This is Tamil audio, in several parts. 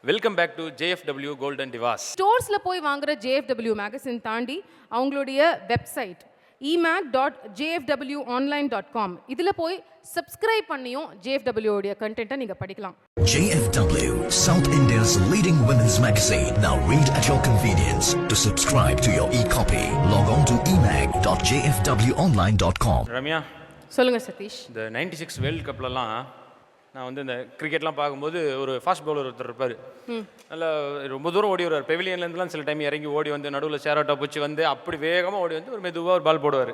Welcome back to JFW golden divas. ஸ்டோர்ஸ்ல போய் வாங்குற JFW மேகசின் தாண்டி அவங்களுடைய வெப்சைட் emac.jfwonline.com இதுல போய் சப்ஸ்கிரைப் பண்ணியும் JFW உடைய கண்டென்ட்டை நீங்க படிக்கலாம். JFW, South India's leading women's magazine. Now read at your convenience. To subscribe to your e-copy, log on to emac.jfwonline.com. Ramya, சொல்லுங்க சதீஷ். இந்த 96 வேர்ல்டு கப்லலாம் நான் வந்து இந்த கிரிக்கெட்லாம் பார்க்கும்போது ஒரு ஃபாஸ்ட் பவுலர் ஒருத்தர் இருப்பார். நல்லா ரொம்ப தூரம் ஓடி வருவார். பெவிலியன்லேருந்துலாம் சில டைம் இறங்கி ஓடி வந்து நடுவில் ஷேரோட்டா பூச்சி வந்து அப்படி வேகமாக ஓடி வந்து ஒரு மெதுவாக ஒரு பால் போடுவார்.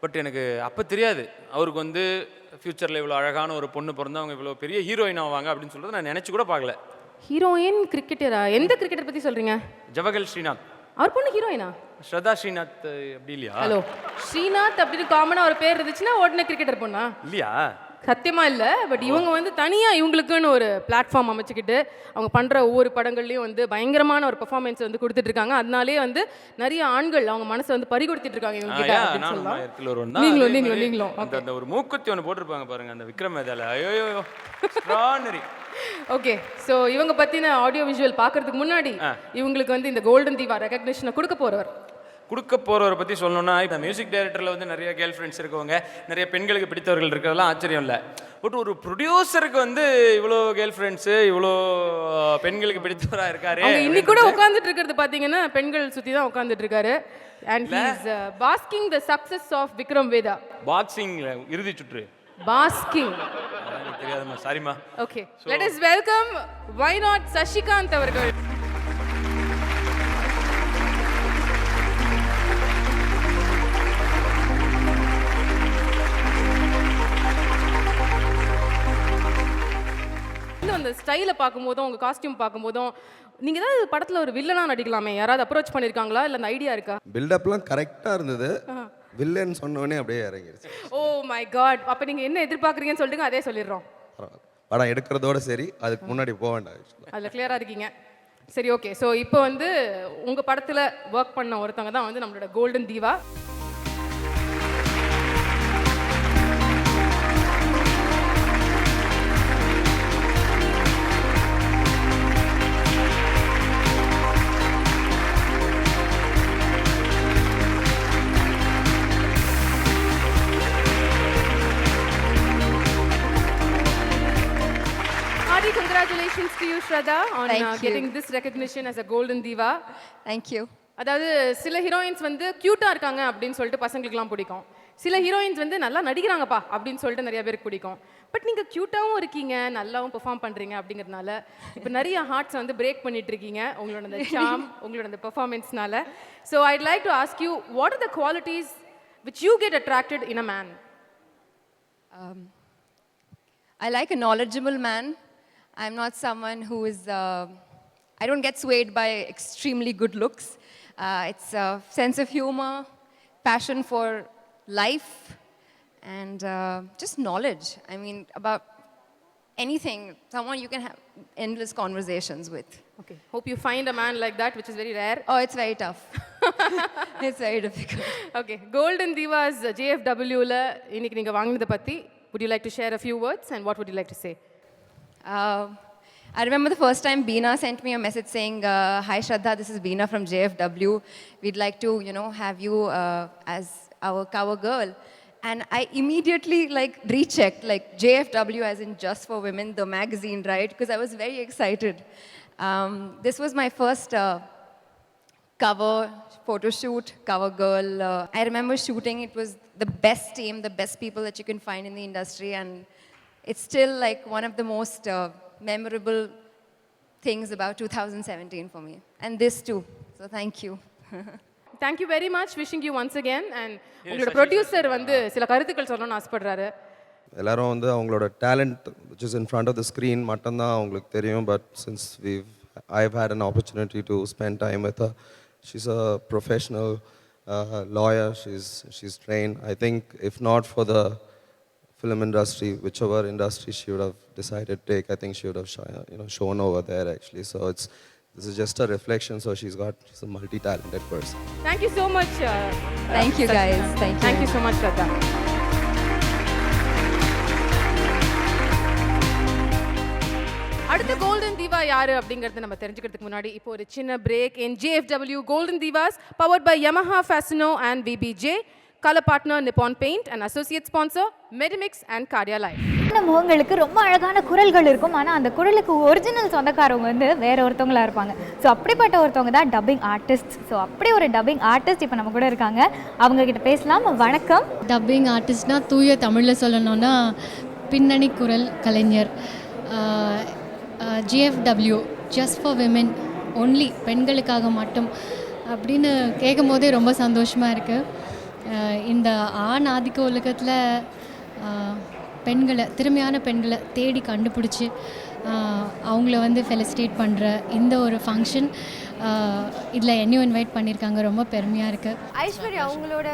பட் எனக்கு அப்போ தெரியாது அவருக்கு வந்து ஃப்யூச்சரில் இவ்வளோ அழகான ஒரு பொண்ணு பிறந்து அவங்க இவ்வளோ பெரிய ஹீரோயின் ஆவாங்க அப்படின்னு சொல்கிறது நான் நினச்சி கூட பார்க்கல. ஹீரோயின் கிரிக்கெட்டரா? எந்த கிரிக்கெட்டர் பற்றி சொல்கிறீங்க? ஜவஹர் ஸ்ரீநாத். அவர் பொண்ணு ஹீரோயினா? ஸ்ரதா ஸ்ரீநாத் அப்படி இல்லையா? ஹலோ, ஸ்ரீநாத் அப்படின்னு காமனாக ஒரு பேர் இருந்துச்சுன்னா உடனே கிரிக்கெட்டர் பொண்ணா? இல்லையா? சத்தியமா இல்லை. பட் இவங்க வந்து தனியாக இவங்களுக்குன்னு ஒரு பிளாட்ஃபார்ம் அமைச்சுக்கிட்டு அவங்க பண்ணுற ஒவ்வொரு படங்கள்லையும் வந்து பயங்கரமான ஒரு பெர்ஃபார்மன்ஸ் வந்து கொடுத்துட்டு இருக்காங்க. அதனாலே வந்து நிறைய ஆண்கள் அவங்க மனசை வந்து பறி கொடுத்துட்டு இருக்காங்க இவங்க கிட்ட. நீங்களும் அந்த ஒரு மூக்குத்தி ஒன்று போட்டிருப்பாங்க பாருங்க அந்த விக்ரம் வேதால. ஐயோ ஓகே. ஸோ இவங்க பற்றின ஆடியோ விஷுவல் பார்க்கறதுக்கு முன்னாடி இவங்களுக்கு வந்து இந்த கோல்டன் தீவா ரெகக்னிஷனை கொடுக்க போகிறவரை பற்றி சொல்லணும்னா, இப்போ மியூசிக் டைரக்டரில் வந்து நிறைய கேர்ள் ஃப்ரெண்ட்ஸ் இருக்கவங்க, நிறைய பெண்களுக்கு பிடித்தவர்கள் இருக்கிறதெல்லாம் ஆச்சரியம் இல்லை. பட் ஒரு ப்ரொடியூசருக்கு வந்து இவ்வளோ கேர்ள் ஃப்ரெண்ட்ஸு, இவ்வளோ பெண்களுக்கு பிடித்தவராக இருக்காரு. இன்னைக்கு கூட உட்காந்துட்டு இருக்கிறது பார்த்தீங்கன்னா பெண்கள் சுற்றி தான் உட்காந்துட்டு இருக்காரு. And he is basking the success of Vikram Vedha. பாக்ஸிங்ல இறுதி சுற்று பாஸ்கிங் தெரியாதம்மா, சாரிம்மா. Okay, let us welcome Y not Sasikanth அவர்கள். அந்த ஸ்டைலை பார்க்கும்போதும் உங்கள் காஸ்டியூம் பார்க்கும்போதும் நீங்கள் ஏதாவது படத்தில் ஒரு வில்லனாக நடிக்கலாமே, யாராவது அப்ரோச் பண்ணியிருக்காங்களா? இல்லை அந்த ஐடியா இருக்கா? பில்டப்லாம் கரெக்டாக இருந்தது, வில்லன் சொன்னோடனே அப்படியே இறங்கிருச்சு. Oh my God. அப்போ நீங்கள் என்ன எதிர்பார்க்குறீங்கன்னு சொல்லிட்டு அதே சொல்லிடுறோம். படம் எடுக்கிறதோட சரி, அதுக்கு முன்னாடி போக வேண்டாம். அதில் கிளியராக இருக்கீங்க. சரி, ஓகே. ஸோ இப்போ வந்து உங்கள் படத்தில் ஒர்க் பண்ண ஒருத்தவங்க தான் வந்து நம்மளோட golden Deeva. Congratulations to you, Shraddha, on getting this recognition as a Golden Diva. Thank you. அதாவது சில ஹீரோயின்ஸ் வந்து க்யூட்டாக இருக்காங்க அப்படின்னு சொல்லிட்டு பசங்களுக்குலாம் பிடிக்கும். சில ஹீரோயின்ஸ் வந்து நல்லா நடிக்கிறாங்கப்பா அப்படின்னு சொல்லிட்டு நிறைய பேருக்கு பிடிக்கும். பட் நீங்கள் க்யூட்டாகவும் இருக்கீங்க, நல்லாவும் பெர்ஃபார்ம் பண்ணுறீங்க அப்படிங்கிறதுனால இப்போ நிறைய ஹார்ட்ஸ் வந்து பிரேக் பண்ணிட்டு இருக்கீங்க உங்களோட அந்த சார்ம், உங்களோட அந்த பெர்ஃபார்மன்ஸ்னால. So I'd like to ask you, what are the qualities which you get attracted in a man? I like a knowledgeable man. I'm not someone who is, I don't get swayed by extremely good looks. It's a sense of humor, passion for life, and just knowledge. I mean, about anything, someone you can have endless conversations with. Okay. Hope you find a man like that, which is very rare. Oh, it's very tough. It's very difficult. Okay. Golden Divas JFW la இன்னைக்கு நீங்க வாங்குனத பத்தி would you like to share a few words and what would you like to say? I remember the first time Beena sent me a message saying, "Hi Shraddha, this is Beena from JFW. We'd like to, have you as our cover girl." And I immediately rechecked, JFW as in Just for Women, the magazine, right? Because I was very excited. This was my first cover photo shoot, cover girl. I remember shooting. It was the best team, the best people that you can find in the industry, and it's still one of the most memorable things about 2017 for me, and this too. So thank you. Thank you very much. Wishing you once again. And உங்களோட ப்ரொடியூசர் வந்து சில கருத்துக்கள் சொல்லணும்னு ஆசைப்படுறாரு. எல்லாரும் வந்து அவங்களோட talent which is in front of the screen மட்டும்தான் அவங்களுக்கு தெரியும். But since I've had an opportunity to spend time with her, she's a professional lawyer. She's trained. I think if not for the film industry, whichever industry she would have decided to take, I think she would have shown over there actually. So this is just a reflection. So she's a multi-talented person. Thank you so much. Thank you guys. Thank you so much, Shraddha. அடுத்த கோல்டன் தீவா யாரு அப்படிங்கறத நம்ம தெரிஞ்சுக்கிறதுக்கு முன்னாடி இப்போ ஒரு சின்ன break in JFW Golden Divas powered by Yamaha Fasino and VBJ, color partner Nippon Paint and associate sponsor Medimix and Cardia Life. இந்த முகங்களுக்கு ரொம்ப அழகான குரல்கள் இருக்கும், ஆனால் அந்த குரலுக்கு ஒரிஜினல் சொந்தக்காரவங்க வந்து வேற ஒருத்தவங்களா இருப்பாங்க. ஸோ அப்படிப்பட்ட ஒருத்தவங்க தான் டப்பிங் ஆர்டிஸ்ட். ஸோ அப்படி ஒரு டப்பிங் ஆர்டிஸ்ட் இப்போ நம்ம கூட இருக்காங்க, அவங்க கிட்ட பேசலாம். வணக்கம். டப்பிங் ஆர்டிஸ்ட்னா தூய தமிழில் சொல்லணும்னா பின்னணி குரல் கலைஞர். GFW just for women only, பெண்களுக்காக மட்டும் அப்படின்னு கேட்கும் போதே ரொம்ப சந்தோஷமாக இருக்குது. இந்த ஆண் ஆதிக்க உலகத்தில் பெண்களை, திறமையான பெண்களை தேடி கண்டுபிடிச்சி அவங்கள வந்து ஃபெலிசிட்டேட் பண்ணுற இந்த ஒரு ஃபங்க்ஷன் இதில் என்னையும் இன்வைட் பண்ணியிருக்காங்க, ரொம்ப பெருமையாக இருக்குது. ஐஸ்வர்யா அவங்களோட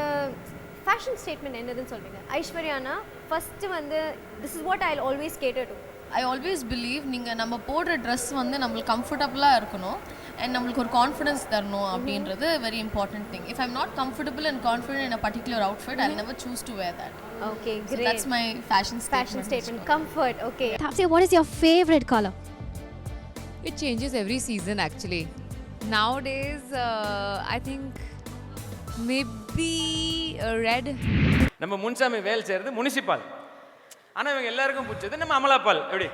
ஃபேஷன் ஸ்டேட்மெண்ட் என்னதுன்னு சொல்றீங்க? ஐஸ்வர்யானா ஃபர்ஸ்ட் வந்து this is what I always cater to. I always believe நீங்கள் நம்ம போடுற ட்ரெஸ் வந்து நம்மளுக்கு கம்ஃபர்டபுளாக இருக்கணும் அண்ட் நம்மளுக்கு ஒரு கான்ஃபிடன்ஸ் தரணும் அப்படின்றது very important thing. If I'm not comfortable and confident in a particular outfit I never choose to wear that. Okay, So great. that's my fashion statement. Comfort. Okay. Say, what is your favorite color? It changes every season actually. Nowadays, I think maybe red. நம்ம முன்சாமி வேல் செய்கிறது முனிசிபால், ஆனால் இவங்க எல்லாருக்கும் பிடிச்சது நம்ம அமலாபால். எப்படி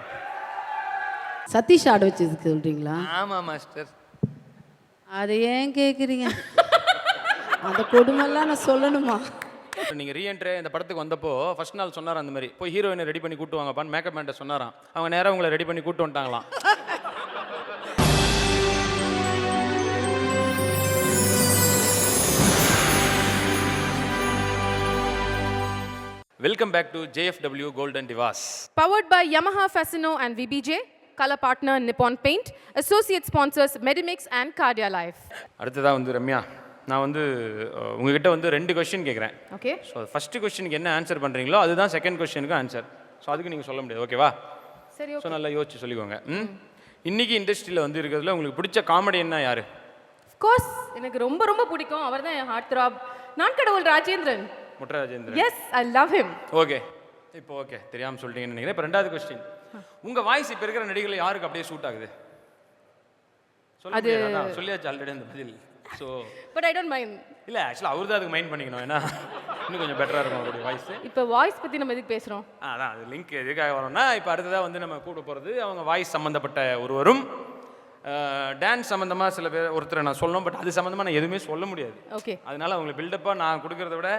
சதீஷ் ஆட வச்சதுக்கு சொல்கிறீங்களா? ஆமாம் மாஸ்டர். அதை ஏன் கேட்குறீங்க? அந்த கொடுமைலாம் நான் சொல்லணுமா? நீங்கள் ரீஎன்ட்ரே இந்த படத்துக்கு வந்தப்போ ஃபர்ஸ்ட் நாள் சொன்னார், அந்த மாதிரி போய் ஹீரோயினை ரெடி பண்ணி கூட்டு வாங்கப்பான்னு மேக்கப் மேன்ட்ட சொன்னாராம். அவங்க நேராக உங்களை ரெடி பண்ணி கூட்டு வந்துட்டாங்களாம். Welcome back to JFW Golden Divas. Powered by Yamaha Fasino and VBJ, color partner Nippon Paint, associate sponsors Medimix and Cardia Life. அடுத்ததாக வந்து ரம்யா, நான் வந்து உங்ககிட்ட வந்து 2 கொஸ்டின் கேட்குறேன். ஓகே. ஸோ ஃபஸ்ட்டு கொஸ்டினுக்கு என்ன ஆன்சர் பண்ணுறீங்களோ அதுதான் செகண்ட் கொஸ்டினுக்கு ஆன்சர். ஸோ அதுக்கு நீங்கள் சொல்ல முடியாது, ஓகேவா? சரி, ஸோ நல்லா யோசிச்சு சொல்லிக்கோங்க. இன்னைக்கு இண்டஸ்ட்ரியில் வந்து இருக்கிறதுல உங்களுக்கு பிடிச்ச காமெடி என்ன யாரு? Of course, எனக்கு ரொம்ப ரொம்ப பிடிக்கும், அவர்தான் என் ஹார்ட் த்ராப், நான் கடவுள் ராஜேந்திரன். முட்ரா Rajendran. Yes, I love him. Okay, இப்போ ஓகே, தெரியாமல் சொல்லிட்டீங்கன்னு நினைக்கிறேன். இப்போ 2வது கொஸ்டின், உங்கள் வாய்ஸ் இப்போ இருக்கிற நடிகர்கள் யாருக்கு அப்படியே சூட் ஆகுது? அது சொல்லியாச்சு ஆல்ரெடி அந்த பதில். So But I don't mind. இல்லை, ஆக்சுவலாக அவர் தான் அதுக்கு மைண்ட் பண்ணிக்கணும், ஏன்னா இன்னும் கொஞ்சம் பெட்டராக இருக்கும் அவருடைய வாய்ஸ். இப்போ வாய்ஸ் பற்றி நம்ம எதுக்கு பேசுகிறோம்? அதான் அது லிங்க் எதுக்காக வரோம்னா, இப்போ அடுத்ததாக வந்து நம்ம கூட போகிறது அவங்க வாய்ஸ் சம்மந்தப்பட்ட ஒருவரும் டான்ஸ் சம்மந்தமாக சில பேர் ஒருத்தரை நான் சொல்லணும், பட் அது சம்மந்தமாக நான் எதுவுமே சொல்ல முடியாது. ஓகே. அதனால அவங்களுக்கு பில்டப்பாக நான் கொடுக்கறத விட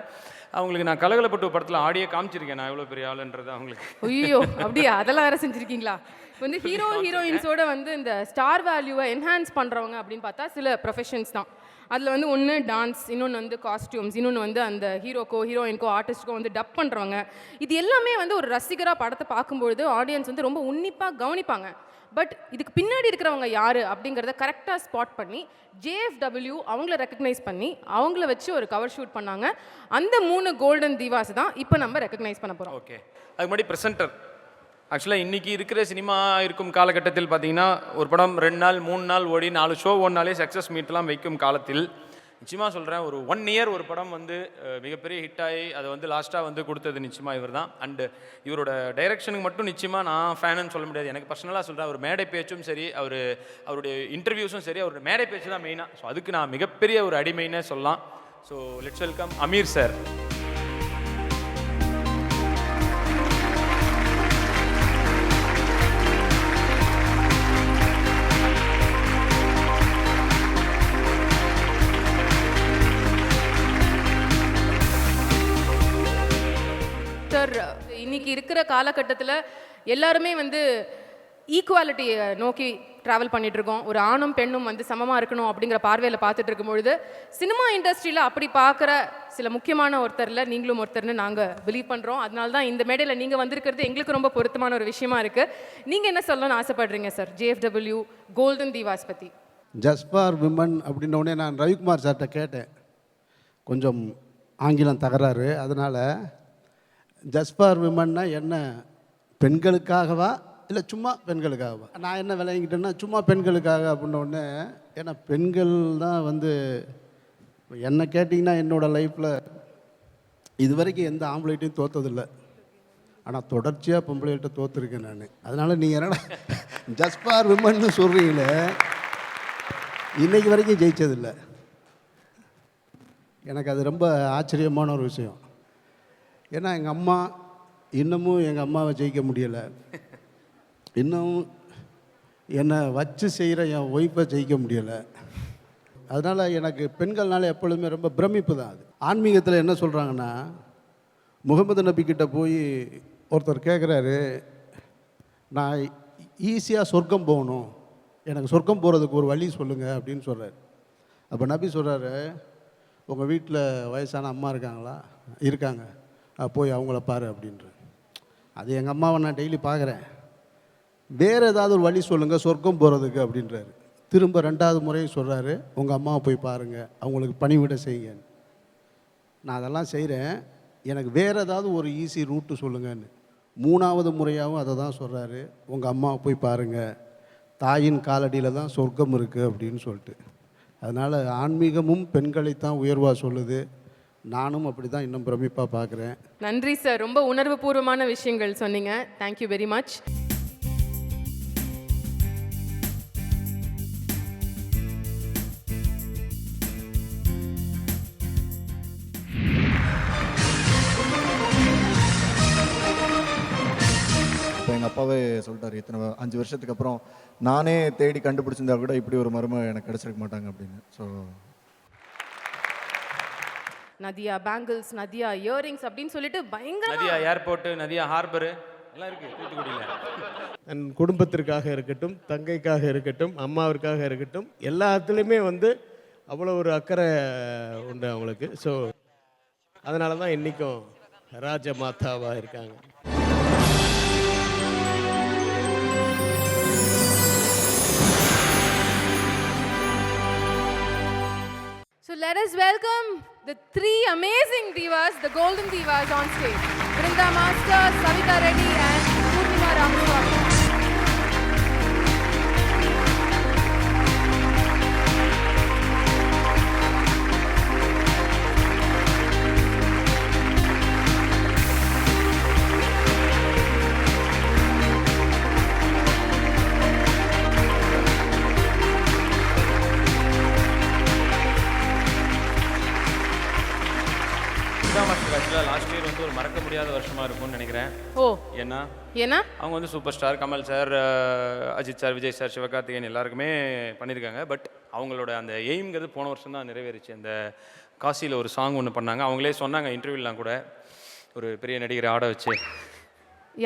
அவங்களுக்கு நான் கலகலப்பட்டு படத்தில் ஆடியே காமிச்சிருக்கேன், நான் எவ்வளோ பெரிய ஆளுன்றது அவங்களுக்கு. ஐயோ, அப்படியா? அதெல்லாம் வேற செஞ்சுருக்கீங்களா? வந்து ஹீரோ ஹீரோயின்ஸோட வந்து இந்த ஸ்டார் வேல்யூவை என்ஹான்ஸ் பண்ணுறவங்க அப்படின்னு பார்த்தா சில ப்ரொஃபஷன்ஸ் தான். அதில் வந்து ஒன்று டான்ஸ், இன்னொன்று வந்து காஸ்டியூம்ஸ், இன்னொன்று வந்து அந்த ஹீரோக்கோ ஹீரோயின்கோ ஆர்டிஸ்ட்க்கோ வந்து டப் பண்ணுறவங்க. இது எல்லாமே வந்து ஒரு ரசிகராக படத்தை பார்க்கும்பொழுது ஆடியன்ஸ் வந்து ரொம்ப உன்னிப்பாக கவனிப்பாங்க. பட் இதுக்கு பின்னாடி இருக்கிறவங்க யார் அப்படிங்கிறத கரெக்டாக ஸ்பாட் பண்ணி JFW அவங்கள ரெக்கக்னைஸ் பண்ணி அவங்கள வச்சு ஒரு கவர் ஷூட் பண்ணாங்க. அந்த 3 கோல்டன் தீவாஸ் தான் இப்போ நம்ம ரெக்கக்னைஸ் பண்ண போகிறோம். ஓகே, அதுக்கு முன்னாடி ப்ரெசென்டர். ஆக்சுவலாக இன்றைக்கி இருக்கிற சினிமா இருக்கும் காலகட்டத்தில் பார்த்தீங்கன்னா ஒரு படம் 2 நாள் 3 நாள் ஓடி 4 ஷோ ஓடினாலே சக்ஸஸ் மீட்லாம் வைக்கும் காலத்தில் நிச்சயமாக சொல்கிறேன், ஒரு 1 இயர் ஒரு படம் வந்து மிகப்பெரிய ஹிட் ஆகி அதை வந்து லாஸ்ட்டாக வந்து கொடுத்தது நிச்சயமாக இவர் தான். அண்டு இவரோட டைரக்ஷனுக்கு மட்டும் நிச்சயமாக நான் ஃபேனுன்னு சொல்ல முடியாது, எனக்கு பர்சனலாக சொல்கிறேன். அவர் மேடை பேச்சும் சரி, அவருடைய இன்டர்வியூஸும் சரி, அவருடைய மேடை பேச்சு தான் மெயினாக. ஸோ அதுக்கு நான் மிகப்பெரிய ஒரு அடிமைன்னே சொல்லலாம். So let's welcome Aamir sir. Sir, இன்னைக்கு இருக்கிற காலகட்டத்தில் எல்லாருமே வந்து ஈக்குவாலிட்டியை நோக்கி ட்ராவல் பண்ணிட்டு இருக்கோம். ஒரு ஆணும் பெண்ணும் வந்து சமமாக இருக்கணும் அப்படிங்கிற பார்வையில் பார்த்துட்டு இருக்கும்பொழுது சினிமா இண்டஸ்ட்ரியில் அப்படி பார்க்குற சில முக்கியமான ஒருத்தரில் நீங்களும் ஒருத்தர்னு நாங்கள் பிலீவ் பண்ணுறோம். அதனால தான் இந்த மேடையில் நீங்கள் வந்திருக்கிறது எங்களுக்கு ரொம்ப பொருத்தமான ஒரு விஷயமா இருக்குது. நீங்கள் என்ன சொல்லணும்னு ஆசைப்படுறீங்க சார் JFW கோல்டன் தீவாஸ் பற்றி? ஜஸ்ட் ஃபார் விமன் அப்படின்னோடனே நான் ரவிக்குமார் சார்கிட்ட கேட்டேன், கொஞ்சம் ஆங்கிலம் தகராறு, அதனால் ஜஸ்ட் ஃபார் விமன்னா என்ன, பெண்களுக்காகவா இல்லை சும்மா பெண்களுக்காகவா? நான் என்ன விளங்கிட்டேன்னா சும்மா பெண்களுக்காக அப்படின்னோடனே, ஏன்னா பெண்கள் தான் வந்து என்னை கேட்டிங்கன்னா என்னோடய லைஃப்பில் இது வரைக்கும் எந்த ஆம்பளைட்டையும் தோற்றதில்லை. ஆனால் தொடர்ச்சியாக பொம்பளைகள்கிட்ட தோற்றுருக்கேன் நான். அதனால் நீங்கள் என்னடா ஜஸ்ட் ஃபார் விமன்னு சொல்கிறீங்களே, இன்னைக்கு வரைக்கும் ஜெயிச்சதில்லை. எனக்கு அது ரொம்ப ஆச்சரியமான ஒரு விஷயம். ஏன்னா எங்கள் அம்மா இன்னமும் எங்கள் அம்மாவை ஜெயிக்க முடியலை, இன்னும் என்னை வச்சு செய்கிற என் ஒய்ஃபை ஜெயிக்க முடியலை. அதனால் எனக்கு பெண்கள்னால எப்பொழுதுமே ரொம்ப பிரமிப்பு தான். அது ஆன்மீகத்தில் என்ன சொல்கிறாங்கன்னா, முகமது நபிக்கிட்ட போய் ஒருத்தர் கேட்குறாரு, நான் ஈஸியாக சொர்க்கம் போகணும், எனக்கு சொர்க்கம் போகிறதுக்கு ஒரு வழி சொல்லுங்கள் அப்படின்னு சொல்கிறார். அப்போ நபி சொல்கிறாரு, உங்கள் வீட்டில் வயசான அம்மா இருக்காங்களா? இருக்காங்க, போய் அவங்கள பாரு அப்படின்ற. அது எங்கள் அம்மாவை நான் டெய்லி பார்க்குறேன், வேறு ஏதாவது ஒரு வழி சொல்லுங்கள் சொர்க்கம் போகிறதுக்கு அப்படின்றாரு. திரும்ப 2வது முறையும் சொல்கிறாரு, உங்கள் அம்மாவை போய் பாருங்கள், அவங்களுக்கு பணிவிட செய்யுங்க. நான் அதெல்லாம் செய்கிறேன், எனக்கு வேறு ஏதாவது ஒரு ஈஸி ரூட்டு சொல்லுங்கன்னு. 3வது முறையாகவும் அதை தான் சொல்கிறாரு, உங்கள் அம்மாவை போய் பாருங்கள், தாயின் காலடியில் தான் சொர்க்கம் இருக்குது அப்படின்னு சொல்லிட்டு. அதனால் ஆன்மீகமும் பெண்களைத்தான் உயர்வாக சொல்லுது. நானும் அப்படி தான் இன்னும் பிரமிப்பாக பார்க்குறேன். நன்றி சார், ரொம்ப உணர்வுபூர்வமான விஷயங்கள் சொன்னீங்க. Thank you very much. இப்போ எங்கள் அப்பாவே சொல்லிட்டார், இத்தனை 5 வருஷத்துக்கு அப்புறம் நானே தேடி கண்டுபிடிச்சிருந்தா கூட இப்படி ஒரு மருமை எனக்கு கிடச்சிருக்க மாட்டாங்க அப்படின்னு. So Nadiya bangles, Nadiya earrings அப்படின்னு சொல்லிட்டு பயங்கர நதியா ஏர்போர்ட்டு, நதியா ஹார்பரு எல்லாம் இருக்குது தூத்துக்குடியில். என் குடும்பத்திற்காக இருக்கட்டும், தங்கைக்காக இருக்கட்டும், அம்மாவிற்காக இருக்கட்டும், எல்லாத்துலேயுமே வந்து அவ்வளோ ஒரு அக்கறை உண்டு அவங்களுக்கு. ஸோ அதனால தான் இன்றைக்கும் ராஜ மாதாவாக இருக்காங்க. So let us welcome the 3 amazing divas, the golden divas on stage. Vrinda Master, Savita Reddy and Purnima Ramaswamy. ஆக்சுவலாக லாஸ்ட் இயர் வந்து ஒரு மறக்க முடியாத வருஷமாக இருக்கும்னு நினைக்கிறேன். ஓ, ஏன்னா அவங்க வந்து super star Kamal sir, Ajith sir, Vijay sir, சிவகார்த்திகேயன் எல்லாருக்குமே பண்ணியிருக்காங்க. பட் அவங்களோட அந்த எய்ம்ங்கிறது போன வருஷம் தான் நிறைவேறிச்சு. அந்த காசியில் ஒரு சாங் ஒன்று பண்ணாங்க. அவங்களே சொன்னாங்க இன்டர்வியூலாம் கூட, ஒரு பெரிய நடிகரை ஆட வச்சு.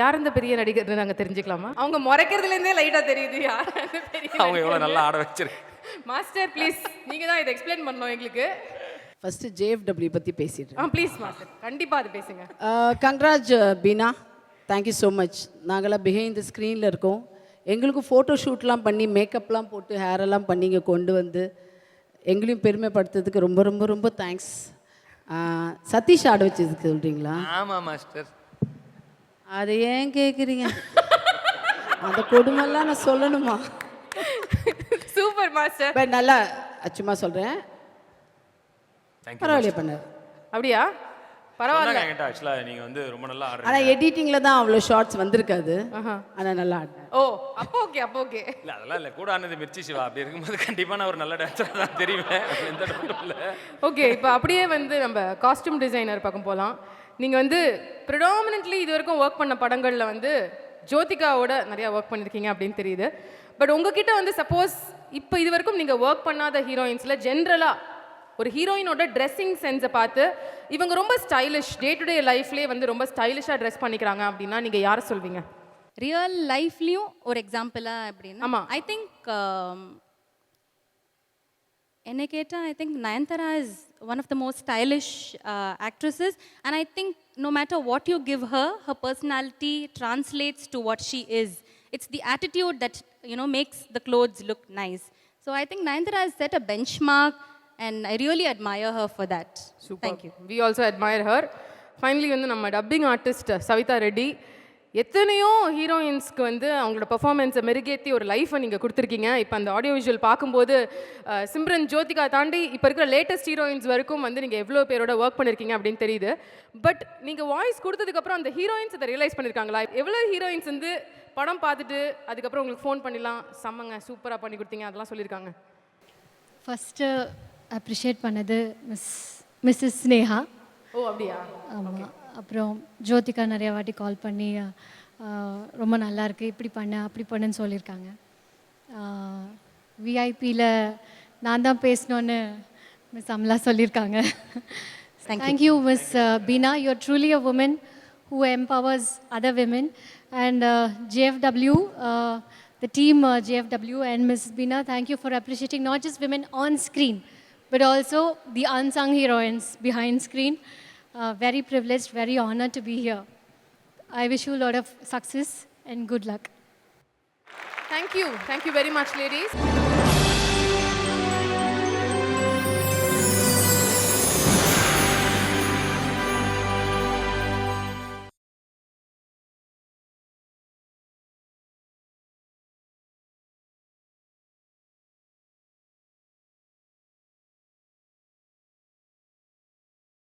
யார் இந்த பெரிய நடிகர்னு நாங்கள் தெரிஞ்சுக்கலாமா? அவங்க முறைக்கிறதுலேருந்தே லைட்டாக தெரியுது யார் பெரிய. அவங்க எவ்வளோ நல்லா ஆட வச்சிரு. மாஸ்டர் ப்ளீஸ், நீங்கள் தான் இதை எக்ஸ்பிளைன் பண்ணணும் எங்களுக்கு. ஃபஸ்ட்டு JFW பற்றி பேசிட்டு. ப்ளீஸ் மாஸ்டர், கண்டிப்பாக அது பேசுங்க. Congrats Beena, thank you so much. நாங்களாம் பிஹைண்ட் த ஸ்க்ரீனில் இருக்கோம். எங்களுக்கும் ஃபோட்டோ ஷூட்லாம் பண்ணி மேக்கப்லாம் போட்டு ஹேரெல்லாம் பண்ணி இங்கே கொண்டு வந்து எங்களையும் பெருமைப்படுத்துறதுக்கு ரொம்ப ரொம்ப ரொம்ப தேங்க்ஸ். சதீஷ் ஆட வச்சதுக்கு சொல்கிறீங்களா? ஆமாம் மாஸ்டர். அதை ஏன் கேட்குறீங்க? அந்த கொடுமைலாம் நான் சொல்லணுமா? Super master. பட் நல்லா சும்மா சொல்கிறேன், பரவாயில்லையே பண்ணார். அப்படியா? பரவாயில்ல. ஆக்சுவலாக நீங்கள் வந்து ரொம்ப நல்லா ஆடுறீங்க. ஆனால் எடிட்டிங்கில் தான் அவ்வளோ ஷார்ட்ஸ் வந்திருக்காது. ஆனால் நல்லா ஆடினேன். ஓ, அப்போ ஓகே, அப்போ ஓகே. இல்லை அதெல்லாம் இல்லை, கூட ஆனது மிர்ச்சி சிவா. அப்படி இருக்கும்போது கண்டிப்பாக நான் ஒரு நல்ல டான்ஸராக தான் தெரியுவேன், எந்த டவுட்டும் இல்லை. ஓகே, இப்போ அப்படியே வந்து நம்ம காஸ்டியூம் டிசைனர் பக்கம் போகலாம். நீங்கள் வந்து ப்ரிடாமினென்ட்லி இது வரைக்கும் ஒர்க் பண்ண படங்களில் வந்து ஜோதிகாவோட நிறையா ஒர்க் பண்ணியிருக்கீங்க அப்படின்னு தெரியுது. பட் உங்ககிட்ட வந்து சப்போஸ் இப்போ இது வரைக்கும் நீங்கள் ஒர்க் பண்ணாத ஹீரோயின்ஸில் ஜென்ரலாக ஒரு ஹீரோயினோட ட்ரெஸ்ஸிங் சென்ஸை பார்த்து இவங்க ரொம்ப ஸ்டைலிஷ், டே டு டே லைஃப்லேயே வந்து ரொம்ப ஸ்டைலிஷாக ட்ரெஸ் பண்ணிக்கிறாங்க அப்படின்னா நீங்கள் யாரை சொல்வீங்க? ரியல் லைஃப்லேயும் ஒரு எக்ஸாம்பிளாக அப்படின்னா, ஆமாம், ஐ திங்க் என்னை கேட்டால் I think Nayanthara is one of the most stylish actresses. And I think no matter what you give her, her personality translates to what she is. It's the attitude that, you know, makes the clothes look nice. So I think Nayanthara has set a benchmark and I really admire her for that. Super. Thank you. We also admire her. Finally வந்து நம்ம டப்பிங் ஆர்டிஸ்ட் சவிதா ரெட்டி, எத்தனையோ ஹீரோயின்ஸ்க்கு வந்து அவங்களோட பெர்ஃபார்மன்ஸை மெருகேற்றி ஒரு லைஃப்பை நீங்கள் கொடுத்துருக்கீங்க. இப்போ அந்த ஆடியோ விஷுவல் பார்க்கும்போது சிம்ரன் ஜோதிகா தாண்டி இப்போ இருக்கிற லேட்டஸ்ட் ஹீரோயின்ஸ் வரைக்கும் வந்து நீங்கள் எவ்வளோ பேரோட ஒர்க் பண்ணியிருக்கீங்க அப்படின்னு தெரியுது. பட் நீங்கள் வாய்ஸ் கொடுத்ததுக்கப்புறம் அந்த ஹீரோயின்ஸ் அதை ரியலைஸ் பண்ணியிருக்காங்களா? எவ்வளோ ஹீரோயின்ஸ் வந்து படம் பார்த்துட்டு அதுக்கப்புறம் உங்களுக்கு ஃபோன் பண்ணிடலாம், செம்மங்க சூப்பராக பண்ணி கொடுத்தீங்க அதெல்லாம் சொல்லியிருக்காங்க? ஃபஸ்ட்டு அப்ரிஷியேட் பண்ணது மிஸ்ஸஸ் ஸ்னேஹா. ஓ அப்படியா? ஆமாம். அப்புறம் ஜோதிகா நிறைய வாட்டி கால் பண்ணி ரொம்ப நல்லா இருக்குது, இப்படி பண்ண அப்படி பண்ணுன்னு சொல்லியிருக்காங்க. விஐபியில் நான் தான் பேசணுன்னு மிஸ் அம்லா சொல்லியிருக்காங்க. Thank you miss Beena, you are truly a woman who empowers other women, and JFW, the team JFW and Ms. Beena, thank you for appreciating not just women on screen but also the unsung heroines behind screen. Very privileged, very honored to be here. I wish you a lot of success and good luck. Thank you very much ladies.